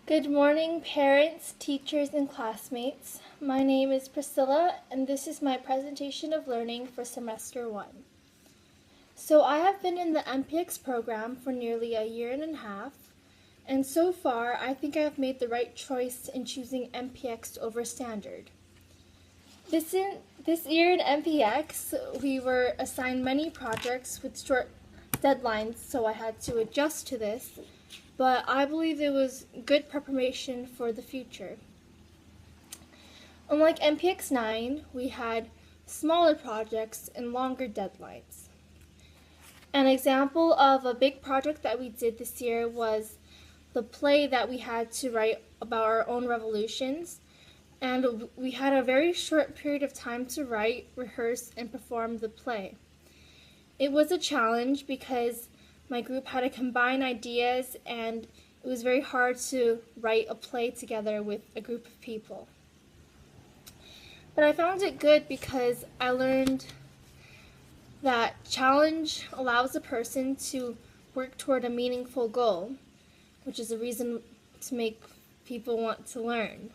Good morning, parents, teachers, and classmates. My name is Priscilla, and this is my presentation of learning for semester 1. So I have been in the MPX program for nearly a year and a half, and so far I think I have made the right choice in choosing MPX over standard. This year in MPX, we were assigned many projects with short deadlines, so I had to adjust to this. But I believe it was good preparation for the future. Unlike MPX 9, we had smaller projects and longer deadlines. An example of a big project that we did this year was the play that we had to write about our own revolutions, and we had a very short period of time to write, rehearse, and perform the play. It was a challenge because my group had to combine ideas, and it was very hard to write a play together with a group of people. But I found it good because I learned that challenge allows a person to work toward a meaningful goal, which is a reason to make people want to learn.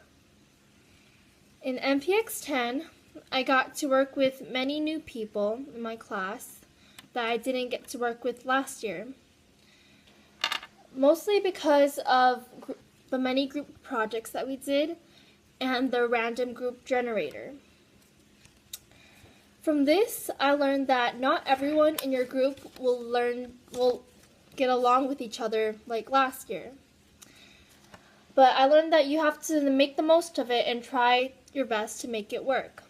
In MPX 10, I got to work with many new people in my class that I didn't get to work with last year, mostly because of the many group projects that we did and the random group generator. From this, I learned that not everyone in your group will get along with each other like last year. But I learned that you have to make the most of it and try your best to make it work.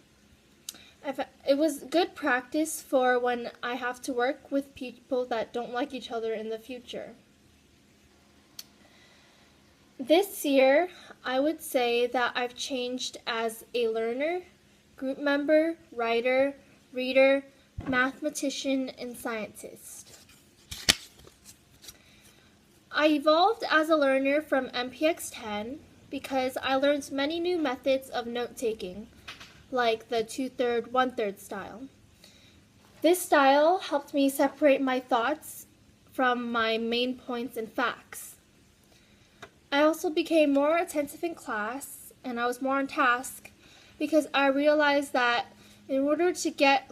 It was good practice for when I have to work with people that don't like each other in the future. This year, I would say that I've changed as a learner, group member, writer, reader, mathematician, and scientist. I evolved as a learner from MPX 10 because I learned many new methods of note-taking, like the 2/3, 1/3 style. This style helped me separate my thoughts from my main points and facts. I also became more attentive in class, and I was more on task because I realized that in order to get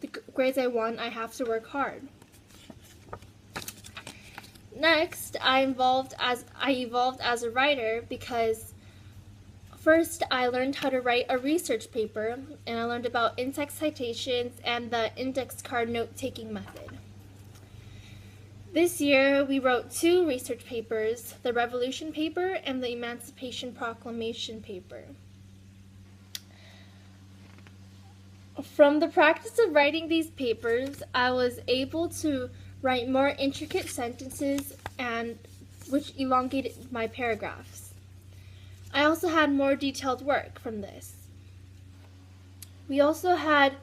the grades I want, I have to work hard. Next, I evolved as a writer because first, I learned how to write a research paper, and I learned about in-text citations and the index card note-taking method. This year, we wrote 2 research papers, the Revolution paper and the Emancipation Proclamation paper. From the practice of writing these papers, I was able to write more intricate sentences and which elongated my paragraphs. I also had more detailed work from this. We also had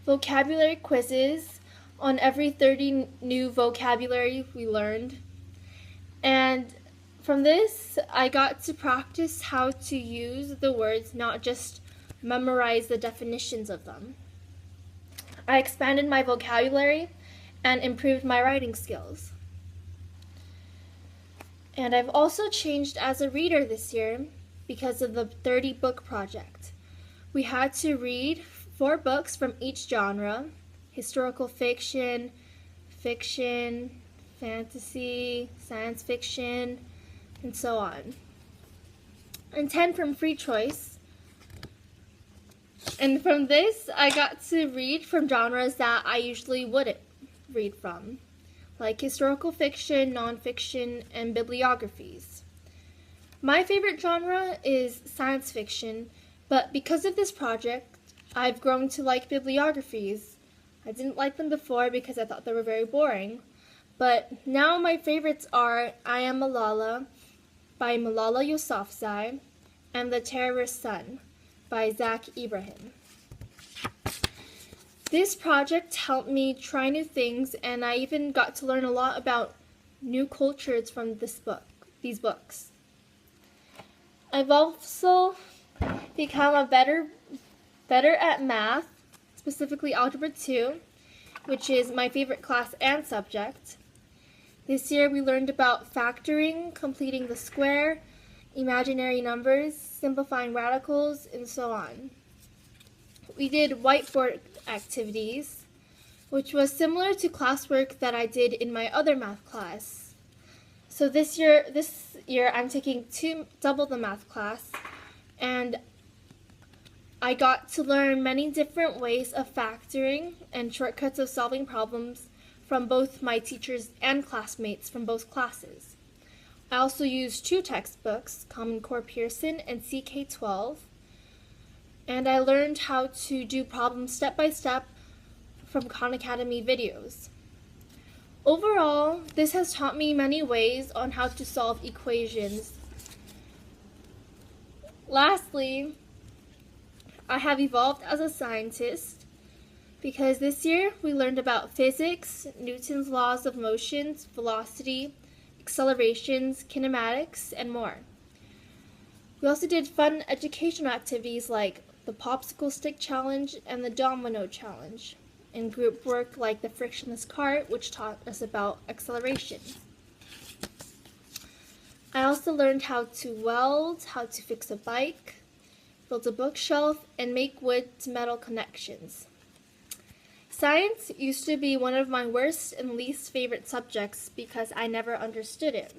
vocabulary quizzes on every 30 new vocabulary we learned. And from this, I got to practice how to use the words, not just memorize the definitions of them. I expanded my vocabulary and improved my writing skills. And I've also changed as a reader this year because of the 30-book project. We had to read 4 books from each genre: historical fiction, fiction, fantasy, science fiction, and so on. And 10 from free choice. And from this, I got to read from genres that I usually wouldn't read from, like historical fiction, nonfiction, and bibliographies. My favorite genre is science fiction, but because of this project, I've grown to like bibliographies. I didn't like them before because I thought they were very boring, but now my favorites are I Am Malala by Malala Yousafzai and The Terrorist Son by Zach Ibrahim. This project helped me try new things, and I even got to learn a lot about new cultures from these books. I've also become better at math, specifically Algebra 2, which is my favorite class and subject. This year we learned about factoring, completing the square, imaginary numbers, simplifying radicals, and so on. We did whiteboard activities, which was similar to classwork that I did in my other math class. So this year I'm taking double the math class, and I got to learn many different ways of factoring and shortcuts of solving problems from both my teachers and classmates from both classes. I also used 2 textbooks, Common Core Pearson and CK12, and I learned how to do problems step by step from Khan Academy videos. Overall, this has taught me many ways on how to solve equations. Lastly, I have evolved as a scientist because this year we learned about physics, Newton's laws of motions, velocity, accelerations, kinematics, and more. We also did fun educational activities like the popsicle stick challenge and the domino challenge, and group work like the frictionless cart, which taught us about acceleration. I also learned how to weld, how to fix a bike, build a bookshelf, and make wood to metal connections. Science used to be one of my worst and least favorite subjects because I never understood it.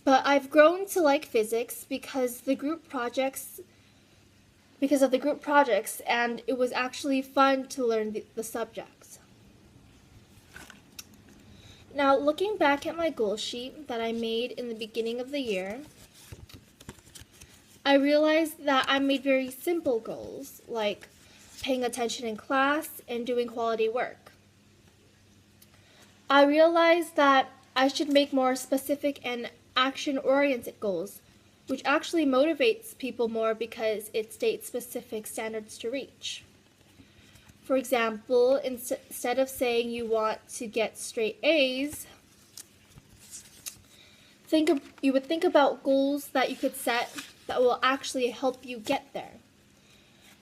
But I've grown to like physics because of the group projects, and it was actually fun to learn the subjects. Now, looking back at my goal sheet that I made in the beginning of the year, I realized that I made very simple goals, like paying attention in class and doing quality work. I realized that I should make more specific and action-oriented goals, which actually motivates people more because it states specific standards to reach. For example, instead of saying you want to get straight A's, you would think about goals that you could set that will actually help you get there.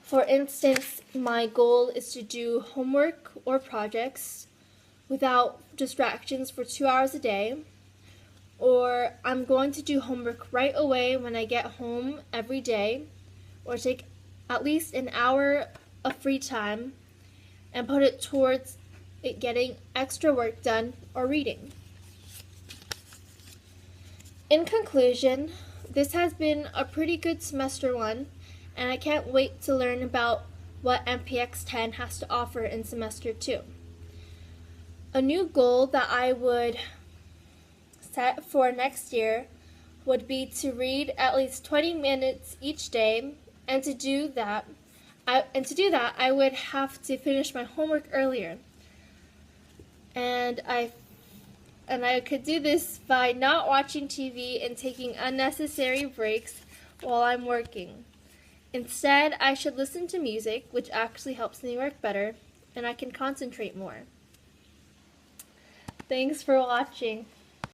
For instance, my goal is to do homework or projects without distractions for 2 hours a day, or I'm going to do homework right away when I get home every day, or take at least an hour of free time and put it towards getting extra work done or reading. In conclusion, this has been a pretty good semester 1, and I can't wait to learn about what MPX 10 has to offer in semester 2. A new goal that I would set for next year would be to read at least 20 minutes each day, and to do that I would have to finish my homework earlier. And I could do this by not watching TV and taking unnecessary breaks while I'm working. Instead, I should listen to music, which actually helps me work better, and I can concentrate more. Thanks for watching.